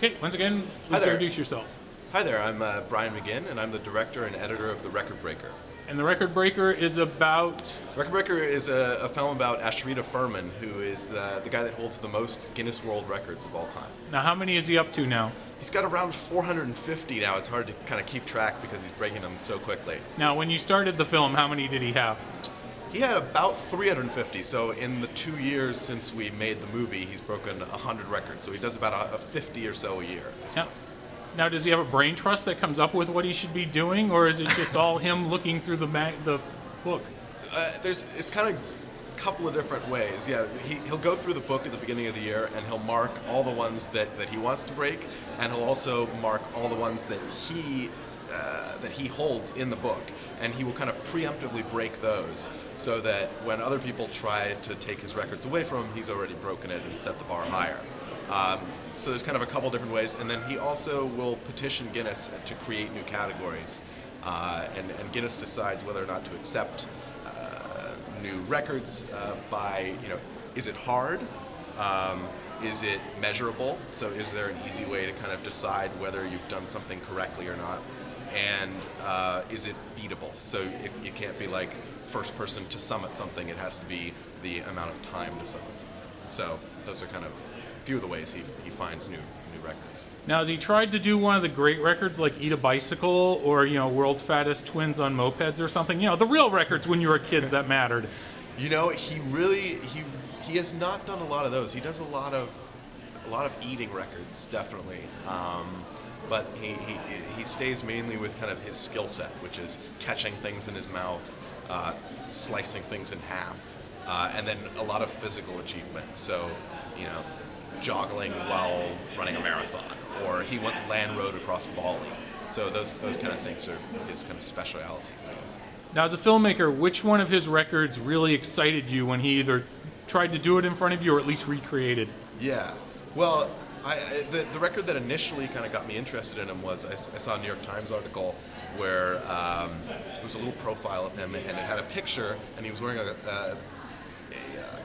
Okay, once again, Hi please there. introduce yourself. Hi there, I'm Brian McGinn, and I'm the director and editor of The Record Breaker. And The Record Breaker is about... Record Breaker is a film about Ashrita Furman, who is the guy that holds the most Guinness World Records of all time. Now, how many is he up to now? He's got around 450 now. It's hard to kind of keep track because he's breaking them so quickly. Now, when you started the film, how many did he have? He had about 350, so in the 2 years since we made the movie, he's broken 100 records, so he does about a 50 or so a year at this point. Now, does he have a brain trust that comes up with what he should be doing, or is it just all him looking through the book? It's kind of a couple of different ways. Yeah, he'll go through the book at the beginning of the year, and he'll mark all the ones that he wants to break, and he'll also mark all the ones that he holds in the book, and he will kind of preemptively break those so that when other people try to take his records away from him, he's already broken it and set the bar higher. So there's kind of a couple different ways, and then he also will petition Guinness to create new categories, and Guinness decides whether or not to accept new records by, is it hard? Is it measurable? So is there an easy way to kind of decide whether you've done something correctly or not? And is it beatable? So it can't be like first person to summit something, it has to be the amount of time to summit something. So those are kind of a few of the ways he finds new records. Now, has he tried to do one of the great records like Eat a Bicycle or, world's fattest twins on mopeds or something? The real records when you were kids that mattered. He has not done a lot of those. He does a lot of eating records, definitely. But he stays mainly with kind of his skill set, which is catching things in his mouth, slicing things in half, and then a lot of physical achievement. So, joggling while running a marathon, or he once land rode across Bali. So those kind of things are his kind of specialty, I guess. Now, as a filmmaker, which one of his records really excited you when he either tried to do it in front of you or at least recreated? Yeah, well, the record that initially kind of got me interested in him was I saw a New York Times article where it was a little profile of him, and it had a picture, and he was wearing a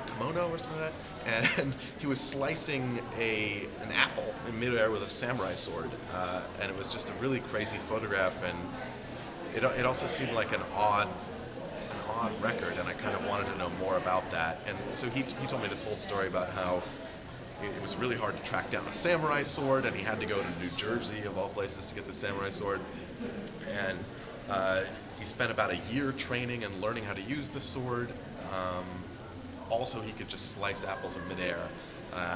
kimono or something like that, and he was slicing an apple in midair with a samurai sword, and it was just a really crazy photograph, and it also seemed like an odd record, and I kind of wanted to know more about that. And so he told me this whole story about how it was really hard to track down a samurai sword, and he had to go to New Jersey, of all places, to get the samurai sword. And he spent about a year training and learning how to use the sword. Also, he could just slice apples in midair,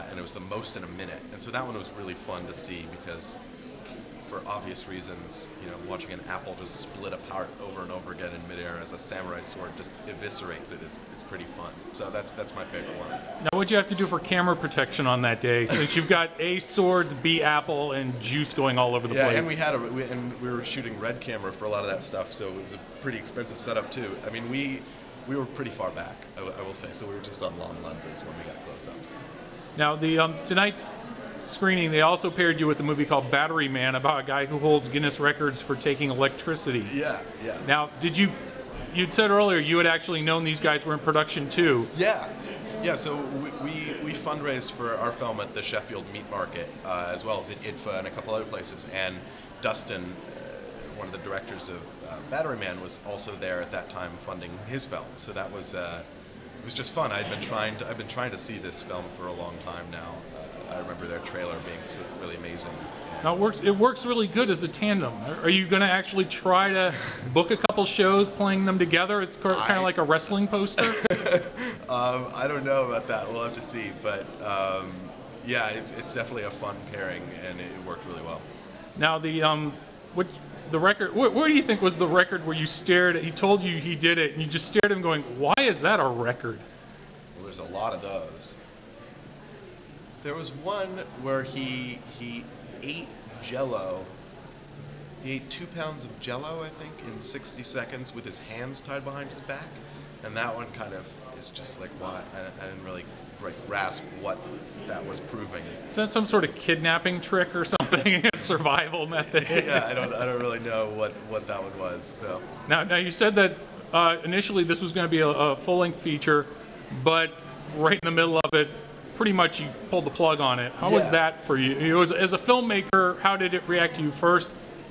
and it was the most in a minute. And so that one was really fun to see because, for obvious reasons, watching an apple just split apart over and over again in midair as a samurai sword just eviscerates it is pretty fun. So that's my favorite one. Now, what'd you have to do for camera protection on that day? Since you've got A, swords, B, apple, and juice going all over the place. Yeah, and we were shooting red camera for a lot of that stuff, so it was a pretty expensive setup too. I mean, we were pretty far back, I will say, so we were just on long lenses when we got close-ups. Now, tonight's screening, they also paired you with a movie called Battery Man about a guy who holds Guinness records for taking electricity. Yeah. Now, you'd said earlier you had actually known these guys were in production too. Yeah, so we fundraised for our film at the Sheffield Meat Market, as well as at IDFA and a couple other places, and Dustin, one of the directors of Battery Man, was also there at that time funding his film. So that was it was just fun. I've been trying to see this film for a long time now. I remember their trailer being really amazing. Now it works really good as a tandem. Are you going to actually try to book a couple shows playing them together? It's kind of like a wrestling poster. I don't know about that. We'll have to see. But yeah, it's definitely a fun pairing, and it worked really well. Now the record. What do you think was the record where you stared at? He told you he did it, and you just stared at him, going, "Why is that a record?" Well, there's a lot of those. There was one where he ate Jell-O. He ate 2 pounds of Jell-O, I think, in 60 seconds with his hands tied behind his back, and that one kind of is just like, why? I didn't really grasp what that was proving. Is that some sort of kidnapping trick or something? A survival method? Yeah, I don't really know what that one was. So now you said that initially this was going to be a full-length feature, but right in the middle of it, pretty much you pulled the plug on it. How was Yeah. that for you? It was, as a filmmaker, how did it react to you first?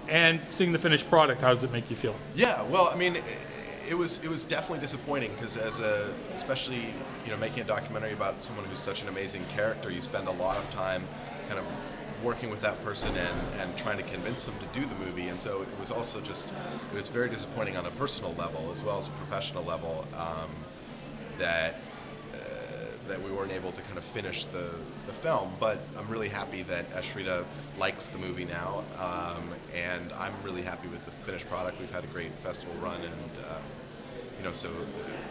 And seeing the finished product, how does it make you feel? Yeah, well, I mean, it was definitely disappointing because especially making a documentary about someone who's such an amazing character, you spend a lot of time kind of working with that person and trying to convince them to do the movie, and so it was also it was very disappointing on a personal level as well as a professional level, that we weren't able to kind of finish the film. But I'm really happy that Ashrita likes the movie now, and I'm really happy with the finished product. We've had a great festival run, and so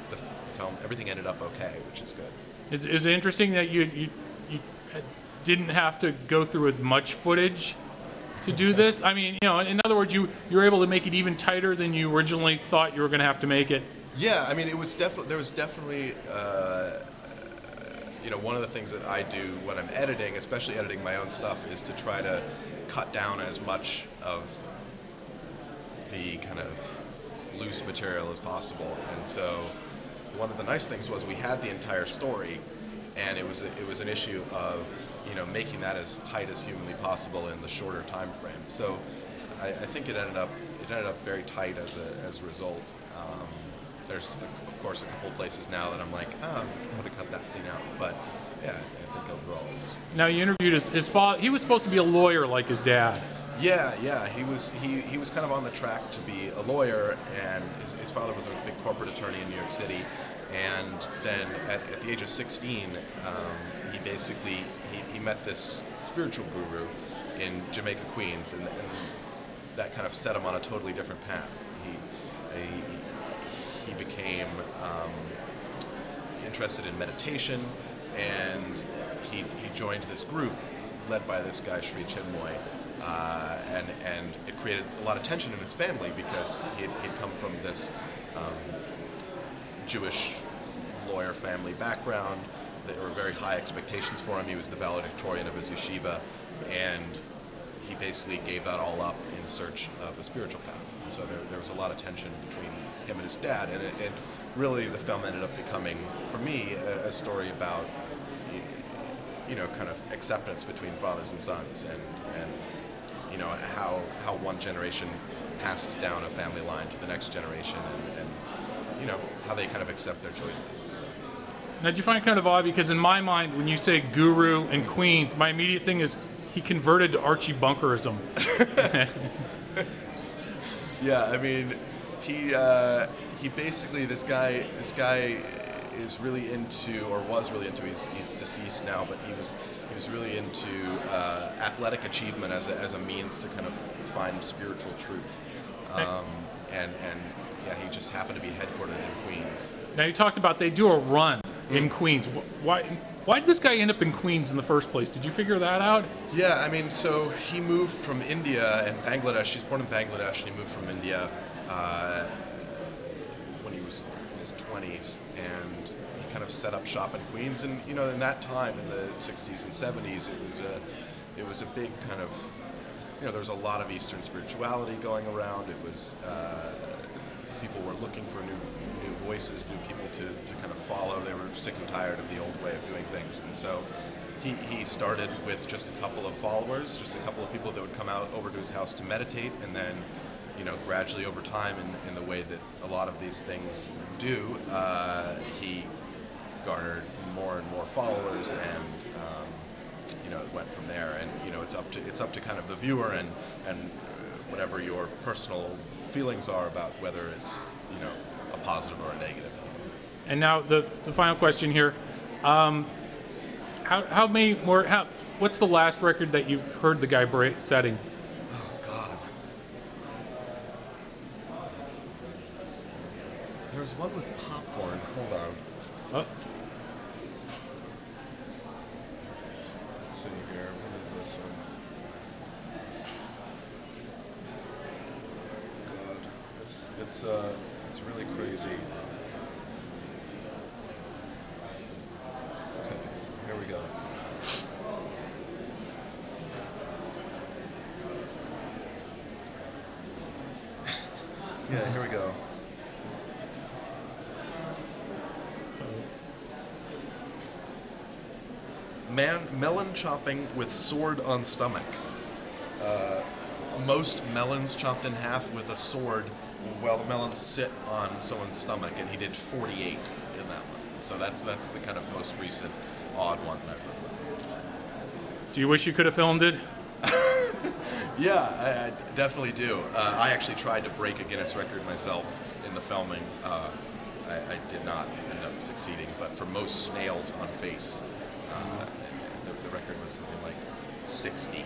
the film, everything ended up okay, which is good. Is it interesting that you didn't have to go through as much footage to do this? I mean, in other words, you were able to make it even tighter than you originally thought you were going to have to make it. Yeah, I mean, there was definitely one of the things that I do when I'm editing, especially editing my own stuff, is to try to cut down as much of the kind of loose material as possible. And so one of the nice things was we had the entire story, and it was an issue of making that as tight as humanly possible in the shorter time frame. So I think it ended up very tight as a result. There's of course a couple of places now that I'm like, I could have cut that scene out, but yeah, I think overall it's... Now you interviewed his father. He was supposed to be a lawyer like his dad. Yeah, he was kind of on the track to be a lawyer, and his father was a big corporate attorney in New York City, and then at the age of 16, he basically he met this spiritual guru in Jamaica, Queens, and that kind of set him on a totally different path. He became interested in meditation, and he joined this group led by this guy Sri Chinmoy, and it created a lot of tension in his family because he'd come from this Jewish lawyer family background. There were very high expectations for him. He was the valedictorian of his yeshiva, and he basically gave that all up in search of a spiritual path. And so there was a lot of tension between him and his dad, and it really, the film ended up becoming, for me, a story about kind of acceptance between fathers and sons, and how one generation passes down a family line to the next generation, and how they kind of accept their choices. So. Now, do you find it kind of odd, because in my mind, when you say guru and Queens, my immediate thing is he converted to Archie Bunkerism. Yeah, I mean, he basically, this guy is really into, or was really into, he's deceased now, but he was really into athletic achievement as a means to kind of find spiritual truth. And yeah, he just happened to be headquartered in Queens. Now, you talked about they do a run in Queens. Why did this guy end up in Queens in the first place? Did you figure that out? Yeah, I mean, so he moved from India and Bangladesh. He's born in Bangladesh, and he moved from India when he was in his 20s, and he kind of set up shop in Queens. And in that time, in the 60s and 70s, it was a big kind of, there was a lot of Eastern spirituality going around. It was people were looking for new voices, new people to kind of follow. They were sick and tired of the old way of doing things, and so he started with just a couple of followers, just a couple of people that would come out over to his house to meditate, and then gradually over time, in the way that a lot of these things do, he garnered more and more followers, and it went from there. And it's up to kind of the viewer and whatever your personal feelings are about whether it's a positive or a negative. And now the final question here: how many more? What's the last record that you've heard the guy setting? Oh God, there was one with Popcorn. Hold on. Oh. Let's see here. What is this one? God, it's really crazy. Okay, here we go. Yeah, here we go. melon chopping with sword on stomach. Most melons chopped in half with a sword while the melons sit on someone's stomach, and he did 48 in that one. So that's the kind of most recent odd one that I've heard. Do you wish you could have filmed it? Yeah, I definitely do. I actually tried to break a Guinness record myself in the filming. I did not end up succeeding, but for most snails on face, the record was something like 60.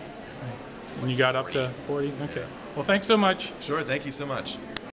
And you got up to 40? Okay. Well, thanks so much. Sure, thank you so much.